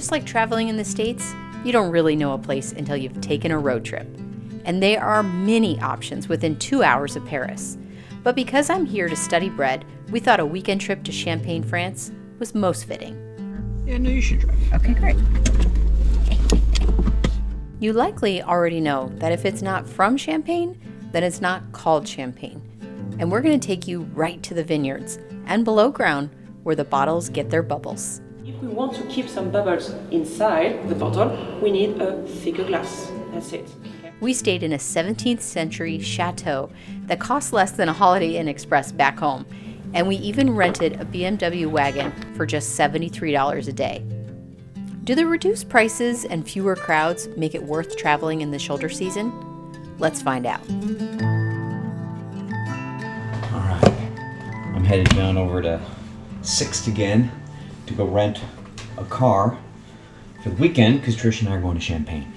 just like traveling in the States, you don't really know a place until you've taken a road trip. And there are many options within 2 hours of Paris. But because I'm here to study bread, we thought a weekend trip to Champagne, France was most fitting. Yeah, no, you should drive. Okay, great. You likely already know that if it's not from Champagne, then it's not called Champagne. And we're going to take you right to the vineyards and below ground where the bottles get their bubbles. If we want to keep some bubbles inside the bottle, we need a thicker glass. That's it. Okay. We stayed in a 17th century chateau that cost less than a Holiday Inn Express back home, and we even rented a BMW wagon for just $73 a day. Do the reduced prices and fewer crowds make it worth traveling in the shoulder season? Let's find out. All right, I'm headed down over to 6th again to go rent a car for the weekend because Tricia and I are going to Champagne.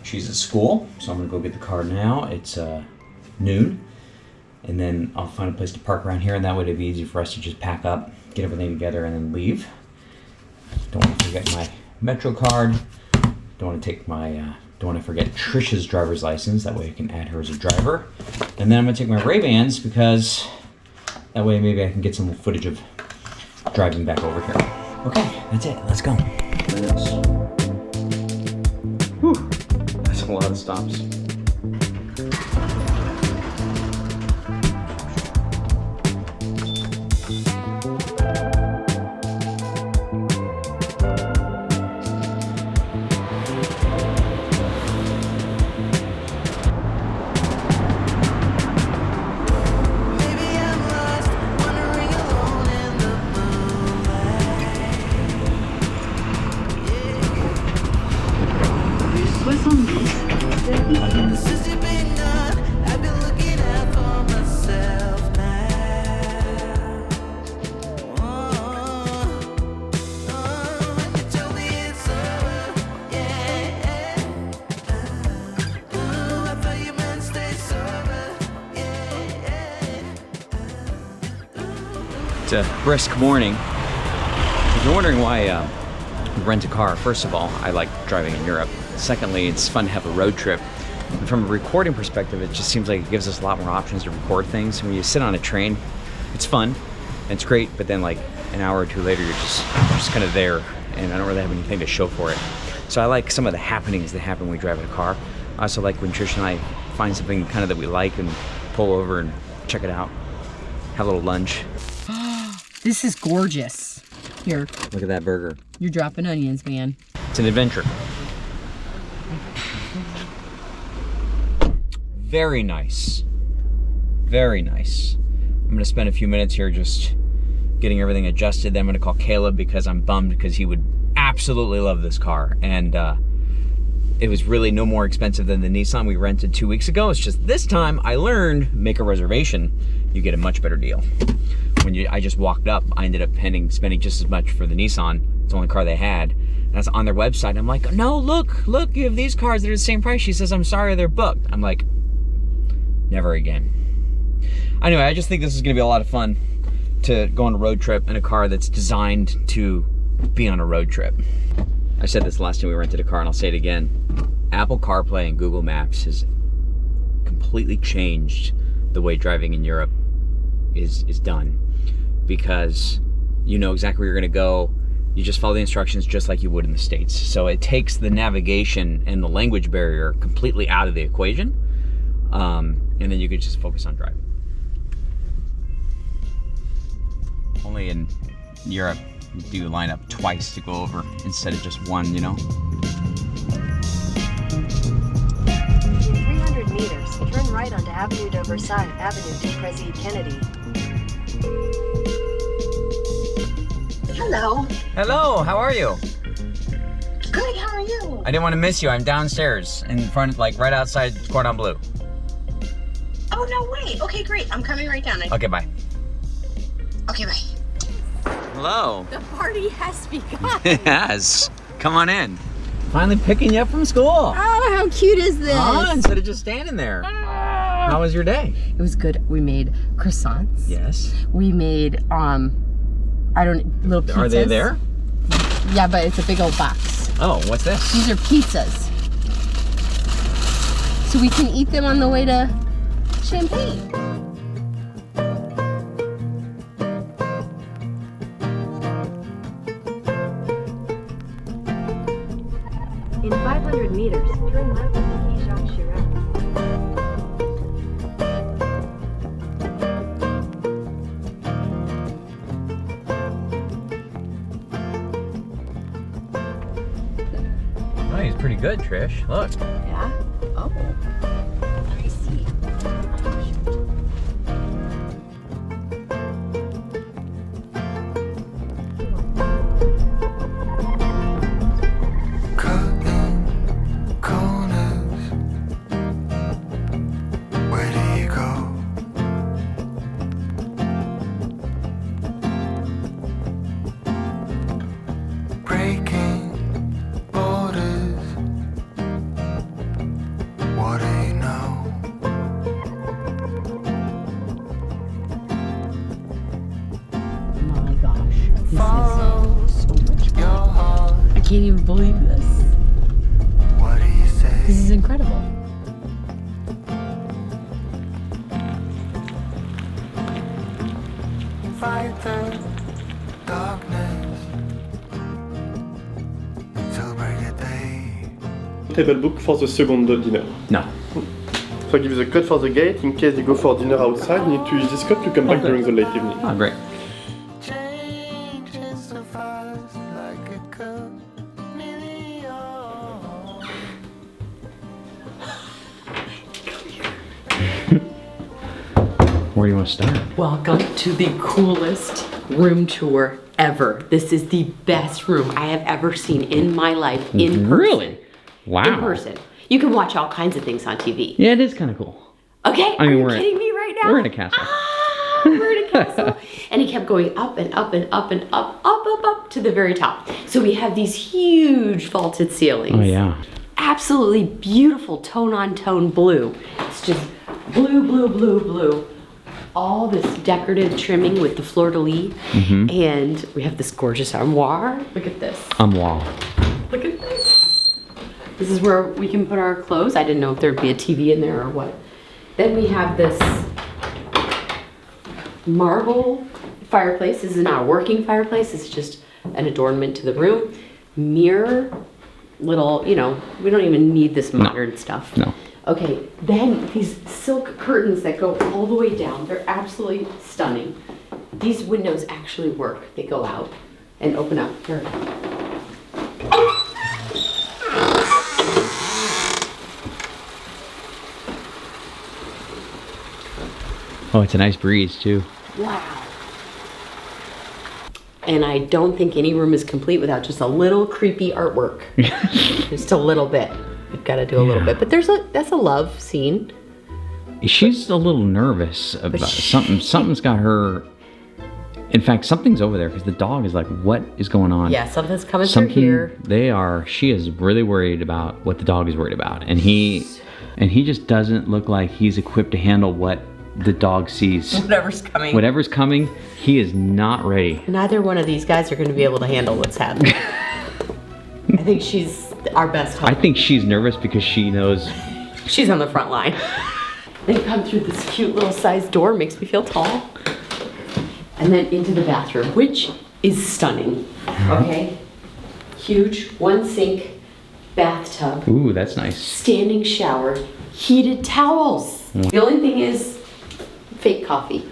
She's at school, so I'm gonna go get the car now. It's noon, and then I'll find a place to park around here, and that way it'd be easy for us to just pack up, get everything together, and then leave. Don't want to forget my Metro card. Don't want to forget Tricia's driver's license. That way I can add her as a driver. And then I'm gonna take my Ray-Bans because that way maybe I can get some footage of driving back over here. Okay, that's it. Let's go. Whew, that's a lot of stops. It's a brisk morning. If you're wondering why we rent a car, first of all, I like driving in Europe. Secondly, it's fun to have a road trip. And from a recording perspective, it just seems like it gives us a lot more options to record things. When you sit on a train, it's fun and it's great, but then like an hour or two later, you're just kind of there, and I don't really have anything to show for it. So I like some of the happenings that happen when we drive in a car. I also like when Tricia and I find something kind of that we like and pull over and check it out, have a little lunch. This is gorgeous. Here, Look at that burger. you're dropping onions, man. It's an adventure. Very nice. Very nice. I'm gonna spend a few minutes here just getting everything adjusted. Then I'm gonna call Caleb because I'm bummed because he would absolutely love this car. And it was really no more expensive than the Nissan we rented 2 weeks ago. It's just this time I learned, make a reservation, you get a much better deal. I just walked up, I ended up spending just as much for the Nissan. It's the only car they had. And that's on their website. I'm like, no, look, you have these cars that are the same price. She says, I'm sorry, they're booked. I'm like, never again. Anyway, I just think this is gonna be a lot of fun to go on a road trip in a car that's designed to be on a road trip. I said this last time we rented a car, and I'll say it again. Apple CarPlay and Google Maps has completely changed the way driving in Europe is done, because you know exactly where you're gonna go. You just follow the instructions just like you would in the States. So it takes the navigation and the language barrier completely out of the equation, and then you could just focus on driving. Only in Europe do you line up twice to go over instead of just one, you know? 300 meters, turn right onto Avenue de Versailles, Avenue de President Kennedy. Hello. Hello, how are you? Good, how are you? I didn't want to miss you. I'm downstairs in front, like right outside Cordon Bleu. Oh, no way. Okay, great. I'm coming right down. Okay, bye. Okay, bye. Hello. The party has begun. It has. Come on in. Finally picking you up from school. Oh, how cute is this? Oh, instead of just standing there. How was your day? It was good. We made croissants. Yes. We made, little pizzas. Are they there? Yeah, but it's a big old box. Oh, what's this? These are pizzas. So we can eat them on the way to Champagne. In 500 meters, turn left at Jacques Chirac. Oh, he's pretty good, Trish. Look. Yeah? Oh. Let me see. Cutting corners. Where do you go? Breaking borders. What do you know? My gosh. Follow So much your heart. I can't even believe this. What do you say? This is incredible. Fight the darkness until break of day. Table book for the second dinner. No. So I give you the code for the gate. In case you go for dinner outside, you need to use this code to come back Okay. during the late evening. Oh, great. Changes so fast like a chameleon. Where do you want to start? Welcome to the coolest room tour ever. This is the best room I have ever seen in my life in person. Really? Wow. In person. You can watch all kinds of things on TV. Yeah, it is kind of cool. Okay, I mean, are you we're- kidding me right now? We're in a castle. Ah, we're in a castle. And he kept going up and up and up and up to the very top. So we have these huge vaulted ceilings. Oh, yeah. Absolutely beautiful tone-on-tone blue. It's just blue, blue, blue, blue. All this decorative trimming with the fleur-de-lis. Mm-hmm. And we have this gorgeous armoire. Look at this. Wow. Look at this. This is where we can put our clothes. I didn't know if there'd be a TV in there or what. Then we have this marble fireplace. This is not a working fireplace. It's just an adornment to the room. Mirror, little, you know, we don't even need this modern stuff. No. Okay, then these silk curtains that go all the way down. They're absolutely stunning. These windows actually work. They go out and open up. Here. Oh, it's a nice breeze, too. Wow. And I don't think any room is complete without just a little creepy artwork. Just a little bit. We've got to do a little bit. But that's a love scene. She's a little nervous about something. Something's got her. In fact, something's over there because the dog is like, what is going on? Yeah, something's coming through here. She is really worried about what the dog is worried about. And he just doesn't look like he's equipped to handle what the dog sees. Whatever's coming. Whatever's coming, he is not ready. Neither one of these guys are going to be able to handle what's happening. I think she's our best hope. I think she's nervous because she knows. She's on the front line. They come through this cute little sized door, makes me feel tall. And then into the bathroom, which is stunning. Okay? Huge, one sink, bathtub, Ooh, that's nice. standing shower, heated towels. The only thing is fake coffee.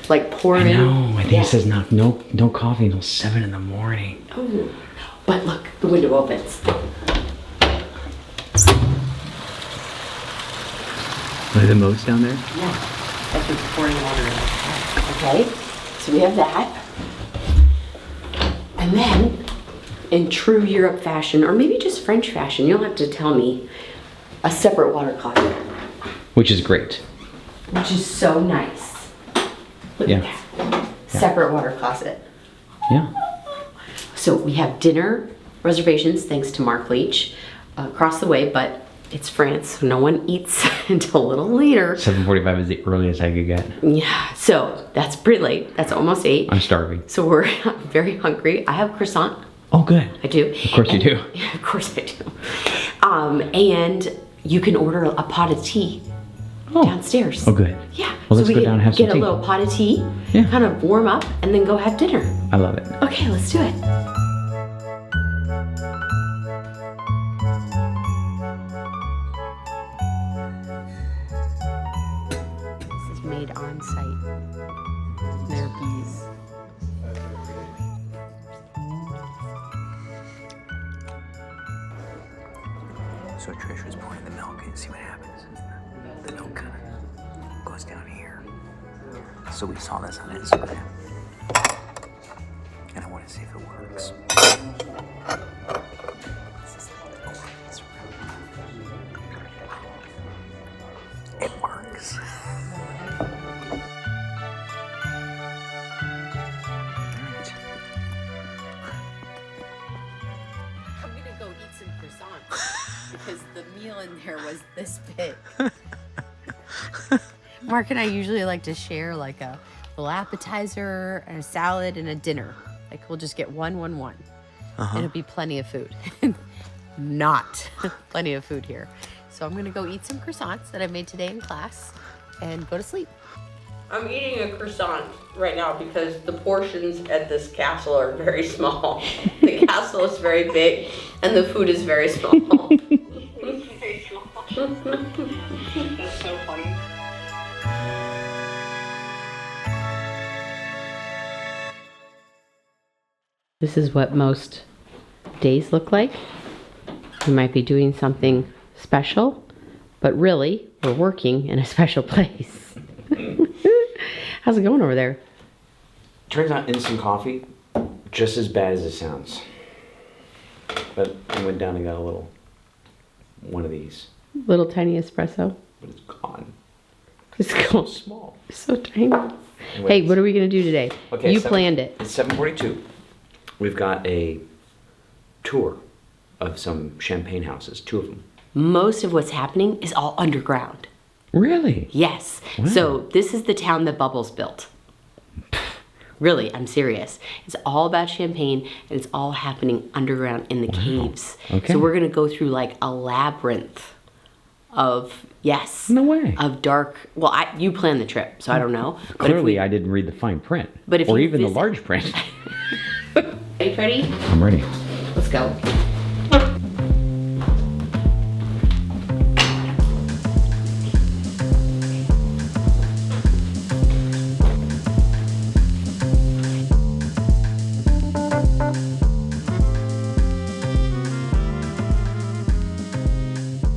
Like pouring in. No, I think it says no coffee until 7 in the morning. Oh. But look, the window opens. Look at the moats down there. Yeah, that's what's pouring water in. Okay, so we have that. And then, in true Europe fashion, or maybe just French fashion, you'll have to tell me, a separate water closet. Which is great. Which is so nice. Look Yeah. at that. Separate water closet. Yeah. So we have dinner reservations, thanks to Mark Leach, across the way, but it's France, so no one eats until a little later. 7:45 is the earliest I could get. Yeah, so that's pretty late. That's almost 8. I'm starving. So we're very hungry. I have croissant. Oh, good. I do. Of course you do. Yeah, of course I do. And you can order a pot of tea downstairs. Oh, good. Yeah. Well, let's so we go can down and have some get tea. a little pot of tea, Yeah. kind of warm up, and then go have dinner. I love it. Okay, let's do it. This is made on site. There are bees. So Tricia's pouring the milk and see what happens. The milk kind of goes down here. So we saw this on Instagram. And I want to see if it works. It works. I'm gonna go eat some croissants because the meal in there was this big. Mark and I usually like to share like a little appetizer and a salad and a dinner. Like we'll just get one. And it'll be plenty of food. Not plenty of food here. So I'm gonna go eat some croissants that I made today in class and go to sleep. I'm eating a croissant right now because the portions at this castle are very small. The castle is very big and the food is very small. Very small. That's so funny. This is what most days look like. We might be doing something special, but really we're working in a special place. How's it going over there? Turns out instant coffee, just as bad as it sounds. But I went down and got a little one of these, Little tiny espresso. but it's gone. It's cool. Small. So tiny. Anyway, Hey, what are we gonna do today? Okay, You planned it. It's 7:42. We've got a tour of some champagne houses, 2 of them. Most of what's happening is all underground. Really? Yes. Wow. So this is the town that Bubbles built. Really, I'm serious. It's all about champagne and it's all happening underground in the caves. Okay. So we're gonna go through like a labyrinth of, yes. No way. Of dark, well, you planned the trip, so I don't know. But if Clearly, I didn't read the fine print. But if or you even the visit- large print. Are you ready? I'm ready. Let's go.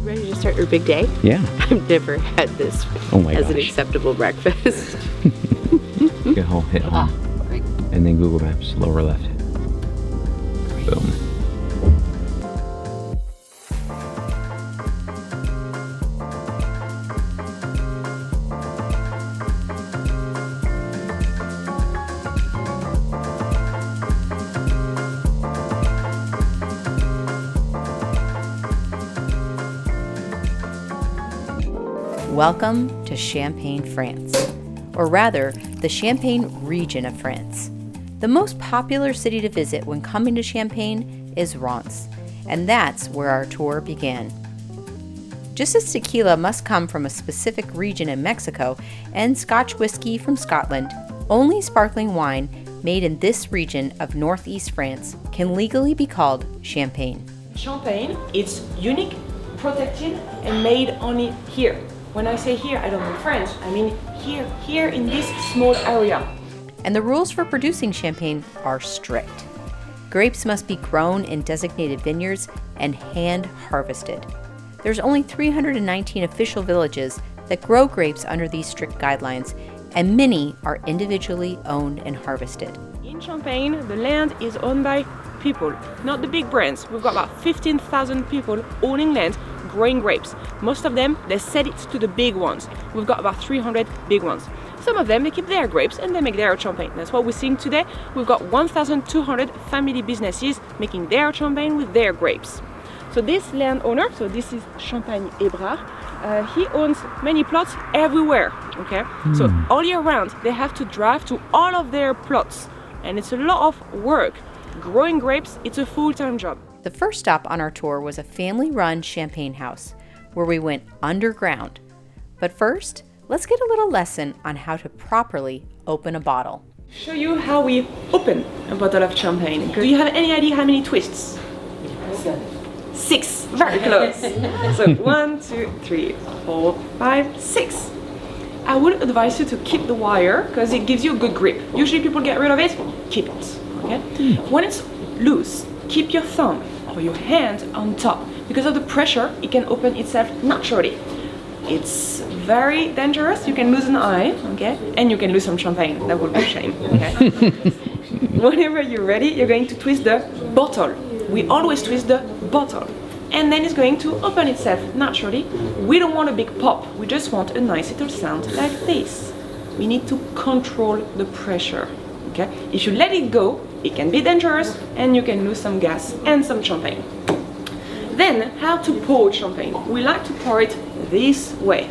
Ready to start your big day? Yeah. I've never had this Oh my as an gosh. acceptable breakfast. Get home, hit home. Right. And then Google Maps, lower left. Boom. Welcome to Champagne, France, or rather, the Champagne region of France. The most popular city to visit when coming to Champagne is Reims, and that's where our tour began. Just as tequila must come from a specific region in Mexico and Scotch whiskey from Scotland, only sparkling wine made in this region of northeast France can legally be called champagne. Champagne, it's unique, protected, and made only here. When I say here, I don't mean France, I mean here in this small area. And the rules for producing champagne are strict. Grapes must be grown in designated vineyards and hand harvested. There's only 319 official villages that grow grapes under these strict guidelines, and many are individually owned and harvested. In Champagne, the land is owned by people, not the big brands. We've got about 15,000 people owning land, growing grapes. Most of them, they sell it to the big ones. We've got about 300 big ones. Some of them, they keep their grapes and they make their champagne. That's what we're seeing today. We've got 1,200 family businesses making their champagne with their grapes. So this landowner, so this is Champagne Hébrard, he owns many plots everywhere, okay? So all year round, they have to drive to all of their plots, and it's a lot of work. Growing grapes, it's a full-time job. The first stop on our tour was a family-run champagne house where we went underground. But first, let's get a little lesson on how to properly open a bottle. Show you how we open a bottle of champagne. Do you have any idea how many twists? 6. Very close. So 1, 2, 3, 4, 5, 6. I would advise you to keep the wire because it gives you a good grip. Usually people get rid of it, keep it. Okay? When it's loose, keep your thumb or your hand on top. Because of the pressure, it can open itself naturally. It's very dangerous. You can lose an eye, okay? And you can lose some champagne. That would be a shame, okay? Whenever you're ready, you're going to twist the bottle. We always twist the bottle. And then it's going to open itself naturally. We don't want a big pop. We just want a nice little sound like this. We need to control the pressure, okay? If you let it go, it can be dangerous and you can lose some gas and some champagne. Then, how to pour champagne. We like to pour it this way.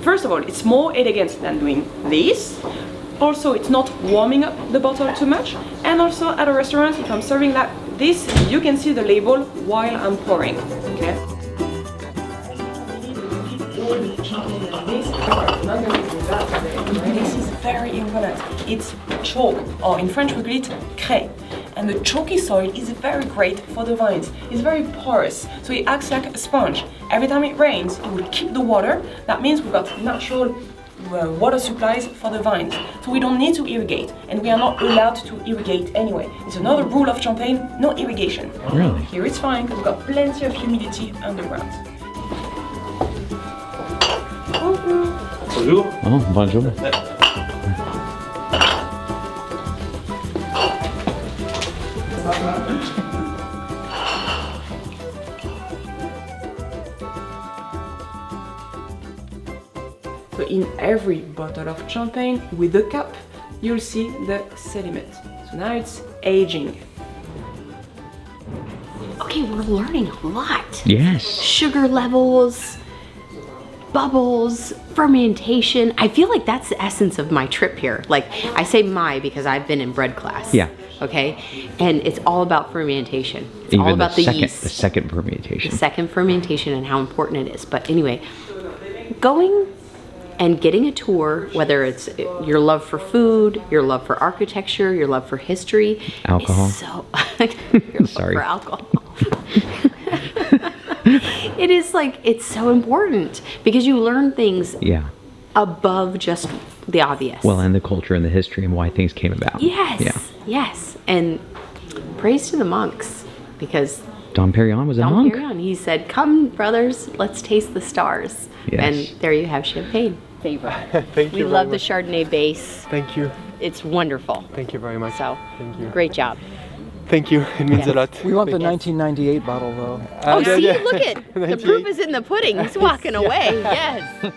First of all, it's more elegant than doing this. Also, it's not warming up the bottle too much. And also, at a restaurant, if I'm serving like this, you can see the label while I'm pouring. Okay. This is very important. It's chalk, or in French we call it craie. And the chalky soil is very great for the vines. It's very porous, so it acts like a sponge. Every time it rains, it will keep the water. That means we've got natural water supplies for the vines. So we don't need to irrigate, and we are not allowed to irrigate anyway. It's another rule of Champagne, no irrigation. Really? Here it's fine, because we've got plenty of humidity underground. Bonjour. Oh, bonjour. So in every bottle of champagne with the cap, you'll see the sediment. So now it's aging. Okay, we're learning a lot. Yes. Sugar levels, bubbles, fermentation. I feel like that's the essence of my trip here. Like, I say my because I've been in bread class. Yeah. Okay? And it's all about fermentation. It's Even all about the yeast. The second fermentation. The second fermentation and how important it is. But anyway, going and getting a tour, whether it's your love for food, your love for architecture, your love for history. Alcohol. Is so your Sorry. love for alcohol. It is like, it's so important because you learn things Yeah. above just the obvious. Well, and the culture and the history and why things came about. Yes, Yeah. yes. And praise to the monks because Dom Perignon was a Dom monk. Perignon, he said, "Come, brothers, let's taste the stars." Yes. And there you have champagne. Favorite. Thank We you. love very the Chardonnay base. much. Thank you. It's wonderful. Thank you very much. So, Thank you. great job. Thank you. It means a lot. We want the Thank you. 1998 bottle though. Oh, yeah, see, yeah. look at the proof is in the pudding. He's walking away. Yes.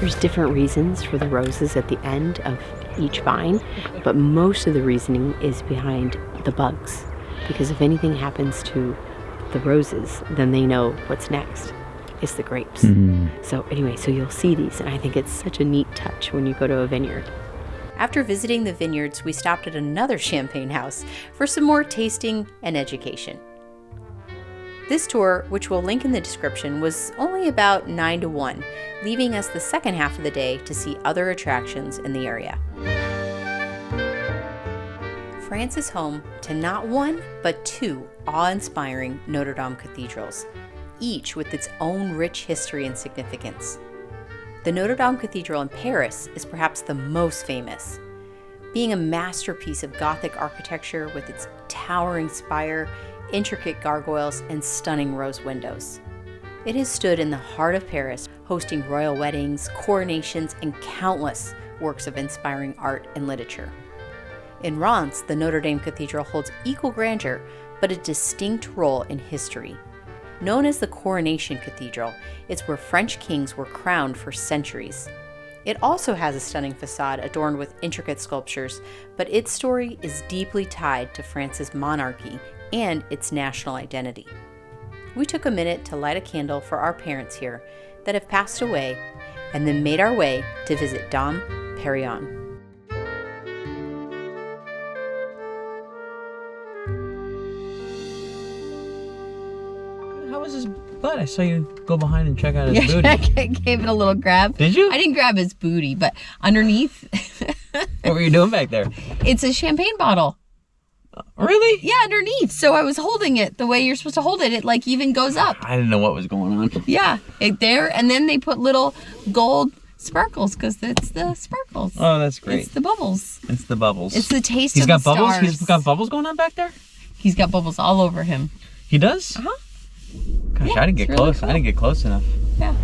There's different reasons for the roses at the end of each vine, but most of the reasoning is behind the bugs. Because if anything happens to the roses, then they know what's next. It's the grapes. So anyway, so you'll see these, and I think it's such a neat touch when you go to a vineyard. After visiting the vineyards, we stopped at another champagne house for some more tasting and education. This tour, which we'll link in the description, was only about 9 to 1, leaving us the second half of the day to see other attractions in the area. France is home to not one, but two awe-inspiring Notre Dame cathedrals, each with its own rich history and significance. The Notre Dame Cathedral in Paris is perhaps the most famous, being a masterpiece of Gothic architecture with its towering spire, intricate gargoyles, and stunning rose windows. It has stood in the heart of Paris, hosting royal weddings, coronations, and countless works of inspiring art and literature. In Reims, the Notre Dame Cathedral holds equal grandeur, but a distinct role in history. Known as the Coronation Cathedral, it's where French kings were crowned for centuries. It also has a stunning facade adorned with intricate sculptures, but its story is deeply tied to France's monarchy and its national identity. We took a minute to light a candle for our parents here, that have passed away, and then made our way to visit Dom Perignon. How was his butt? I saw you go behind and check out his booty. I gave it a little grab. Did you? I didn't grab his booty, but underneath. What were you doing back there? It's a champagne bottle. Really? Yeah, underneath. So I was holding it the way you're supposed to hold it. It like even goes up. I didn't know what was going on. Yeah, there. And then they put little gold sparkles because it's the sparkles. Oh, that's great. It's the bubbles. It's the bubbles. It's the taste He's of got the bubbles? stars. He's got bubbles going on back there? He's got bubbles all over him. He does? Uh-huh. Gosh, Yeah, I didn't get it's really close. cool. I didn't get close enough. Yeah.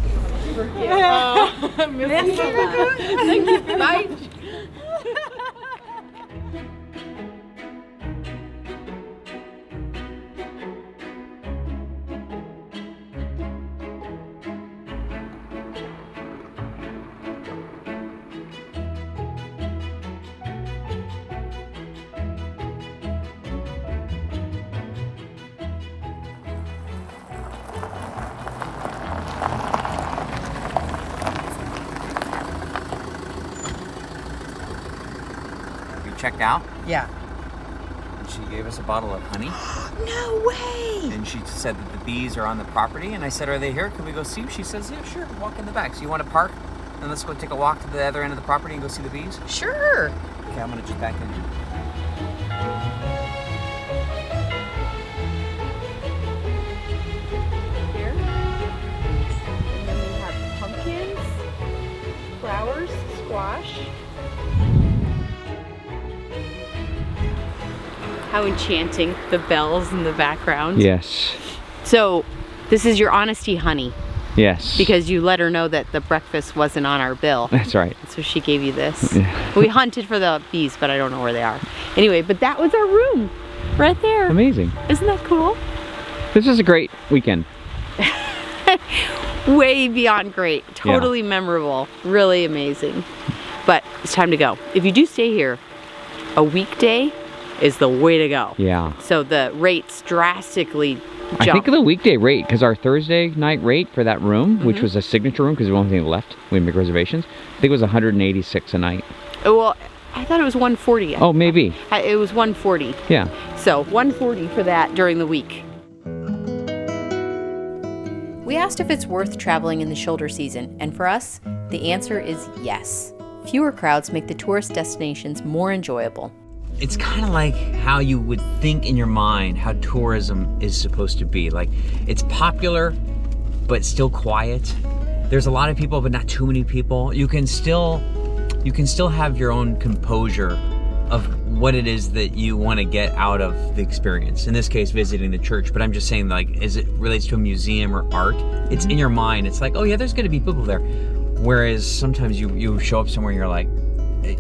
Thank you. Bye. We checked out, Yeah. and she gave us a bottle of honey. No way. And she said that the bees are on the property. And I said, are they here? Can we go see? She says, yeah, sure. Walk in the back. So you want to park? And let's go take a walk to the other end of the property and go see the bees? Sure. Okay, I'm going to just back in here. Here. And then we have pumpkins, flowers, squash. How enchanting, the bells in the background. Yes. So, this is your honesty honey, Yes. because you let her know that the breakfast wasn't on our bill. That's right. So she gave you this. Yeah. We hunted for the bees, but I don't know where they are. Anyway, but that was our room right there. Amazing. Isn't that cool? This is a great weekend. Way beyond great. Totally memorable. Really amazing. But it's time to go. If you do stay here, a weekday is the way to go. Yeah. So the rates drastically jump. I think of the weekday rate, because our Thursday night rate for that room, which was a signature room, because the only thing left, we make reservations, I think it was $186 a night. Well, I thought it was 140. Oh, maybe. It was 140. Yeah. So 140 for that during the week. We asked if it's worth traveling in the shoulder season, and for us, the answer is yes. Fewer crowds make the tourist destinations more enjoyable. It's kind of like how you would think in your mind how tourism is supposed to be. Like, it's popular, but still quiet. There's a lot of people, but not too many people. You can still have your own composure of what it is that you want to get out of the experience. In this case, visiting the church, but I'm just saying, like, as it relates to a museum or art, it's in your mind. It's like, oh yeah, there's going to be people there. Whereas sometimes you show up somewhere and you're like,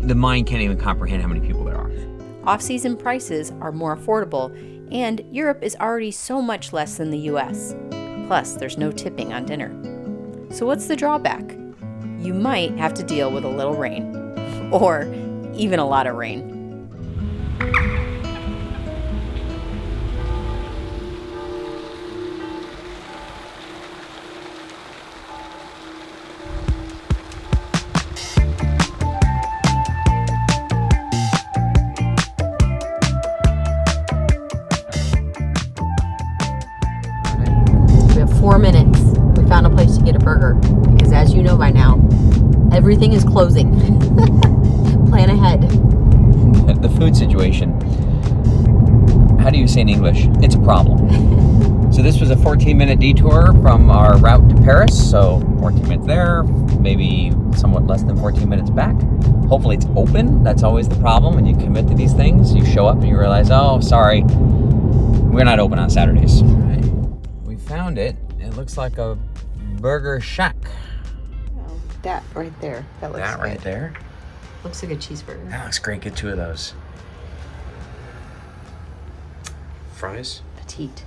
the mind can't even comprehend how many people there are. Off-season prices are more affordable, and Europe is already so much less than the US. Plus, there's no tipping on dinner. So what's the drawback? You might have to deal with a little rain, or even a lot of rain. We have 4 minutes. We found a place to get a burger because, as you know by now, everything is closing. Plan ahead. The food situation, how do you say in English? It's a problem. So this was a 14-minute detour from our route to Paris. So 14 minutes there, maybe somewhat less than 14 minutes back. Hopefully it's open. That's always the problem when you commit to these things. You show up and you realize, oh, sorry, we're not open on Saturdays. We found it. It looks like a burger shack. Oh, that right there. That looks That right good. there. Looks like a cheeseburger. That looks great. Get 2 of those. Fries? Petite.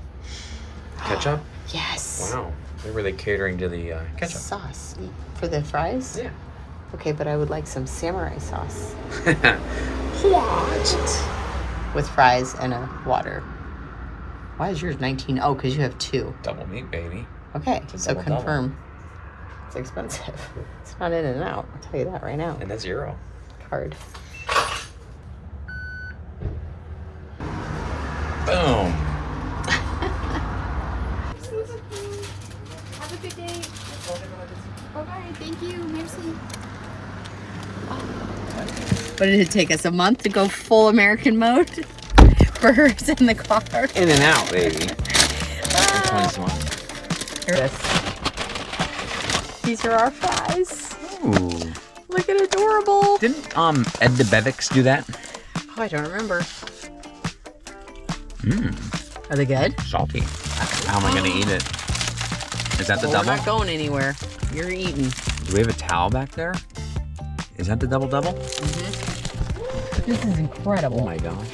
Ketchup? Yes. Wow. They're really catering to the ketchup. Sauce for the fries? Yeah. Okay, but I would like some samurai sauce What? with fries and a water. Why is yours 19? Oh, because you have 2. Double meat, baby. Okay, It's a so double-double. confirm. It's expensive. It's not in and out. I'll tell you that right now. And that's €0. Card. Boom. Have a good day. Bye-bye. Thank you. Merci. But did it take us a month to go full American mode? For hers in the car. In and out, baby. These are our fries. Ooh. Look at adorable. Didn't Ed the Bevics do that? Oh, I don't remember. Mmm. Are they good? Salty. How am I gonna eat it? Is that the double? We're not going anywhere. You're eating. Do we have a towel back there? Is that the double-double? Mm-hmm. This is incredible. Oh my gosh.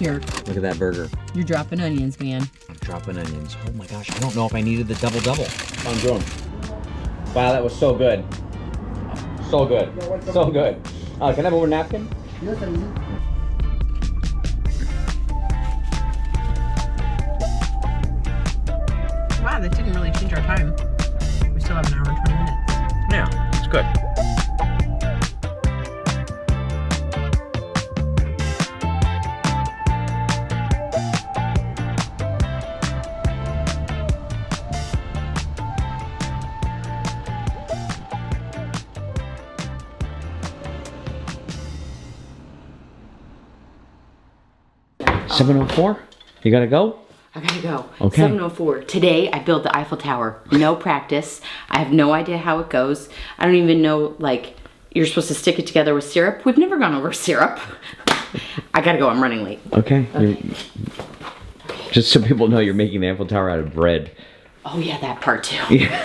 Here. Look at that burger. You're dropping onions, man. I'm dropping onions. Oh my gosh, I don't know if I needed the double-double. I'm doing. Wow, that was so good. So good. So good. Can I have a napkin? Wow, that didn't really change our time. We still have an hour and 20 minutes. Yeah, it's good. $7:04? You gotta go? I gotta go. Okay. 7:04. Today I built the Eiffel Tower. No practice. I have no idea how it goes. I don't even know, like, you're supposed to stick it together with syrup. We've never gone over syrup. I gotta go. I'm running late. Okay. Just so people know, you're making the Eiffel Tower out of bread. Oh yeah, that part too. Yeah.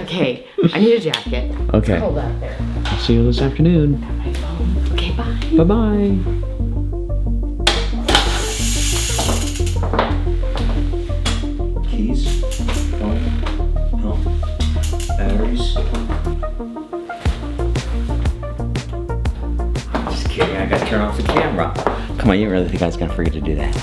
Okay. I need a jacket. Okay. Hold on there. I'll see you this afternoon. My phone. Okay, bye. Bye-bye. Keys, phone, help, batteries. Just kidding, I gotta turn off the camera. Come on, you really think I was gonna forget to do that?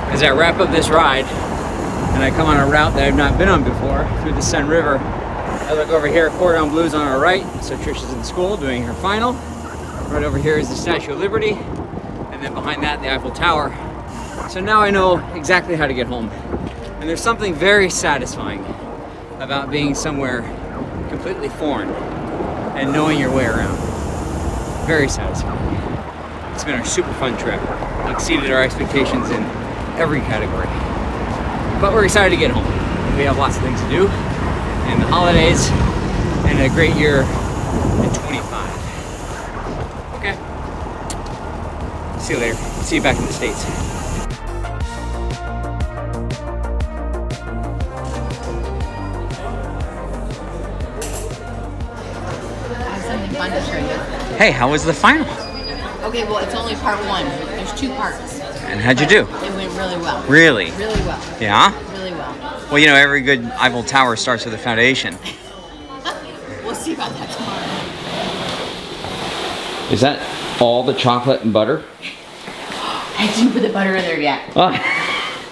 As I wrap up this ride, and I come on a route that I've not been on before, through the Sun River, I look over here, Cordon Bleu's on our right, so Tricia's in school doing her final. Right over here is the Statue of Liberty, and then behind that, the Eiffel Tower. So now I know exactly how to get home. And there's something very satisfying about being somewhere completely foreign and knowing your way around. Very satisfying. It's been a super fun trip. It exceeded our expectations in every category. But we're excited to get home. We have lots of things to do, and the holidays, and a great year in 25. Okay. See you later. See you back in the States. I have something fun to show you. Hey, how was the final? Okay, well, it's only part one. There's 2 parts. And how'd you do? It went really well. Really? Really well. Yeah? Really well. Well, you know, every good Eiffel Tower starts with a foundation. We'll see about that tomorrow. Is that all the chocolate and butter? I didn't put the butter in there yet. Oh.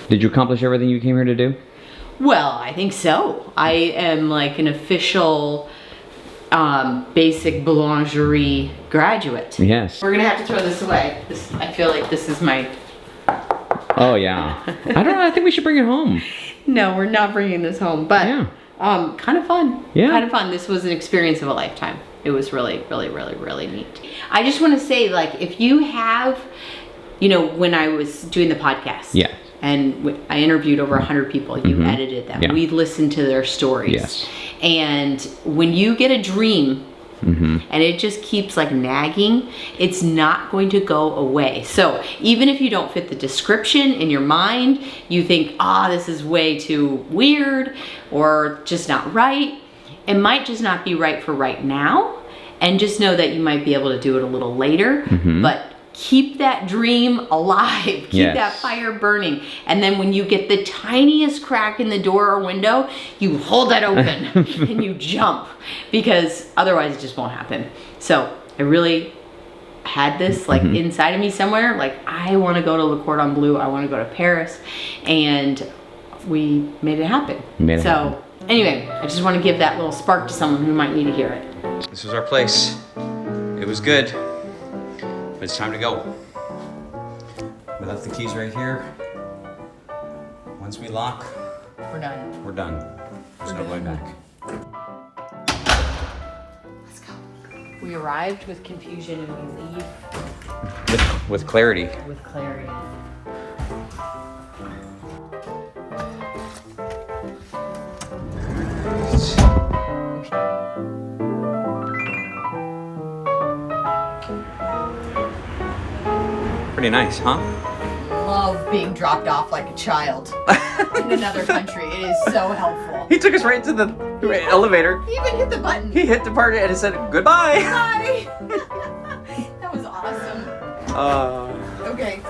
Did you accomplish everything you came here to do? Well, I think so. I am like an official basic boulangerie graduate. Yes. We're gonna have to throw this away. I feel like this is my... Oh, yeah. I don't know. I think we should bring it home. No, we're not bringing this home, but Yeah. kind of fun. Yeah. Kind of fun. This was an experience of a lifetime. It was really, really, really, really neat. I just want to say, like, if you have, you know, when I was doing the podcast. Yeah. And I interviewed over 100 people. You Mhm. edited them. Yeah. We listened to their stories. Yes. And when you get a dream Mm-hmm. and it just keeps like nagging, it's not going to go away. So even if you don't fit the description in your mind, you think, this is way too weird or just not right. It might just not be right for right now. And just know that you might be able to do it a little later, but keep that dream alive. Keep Yes. that fire burning. And then when you get the tiniest crack in the door or window, you hold that open and you jump, because otherwise it just won't happen. So I really had this like inside of me somewhere, like I want to go to Le Cordon Bleu, I want to go to Paris, and we made it happen. Anyway, I just want to give that little spark to someone who might need to hear it. This was our place. It was good, but it's time to go. We left the keys right here. Once we lock, We're done. we're done. There's no going back. Let's go. We arrived with confusion and we leave With clarity. with clarity. Pretty nice, huh? Love being dropped off like a child in another country. It is so helpful. He took us right to the elevator. He even hit the button. He hit the part and it said goodbye. Bye. That was awesome. Okay.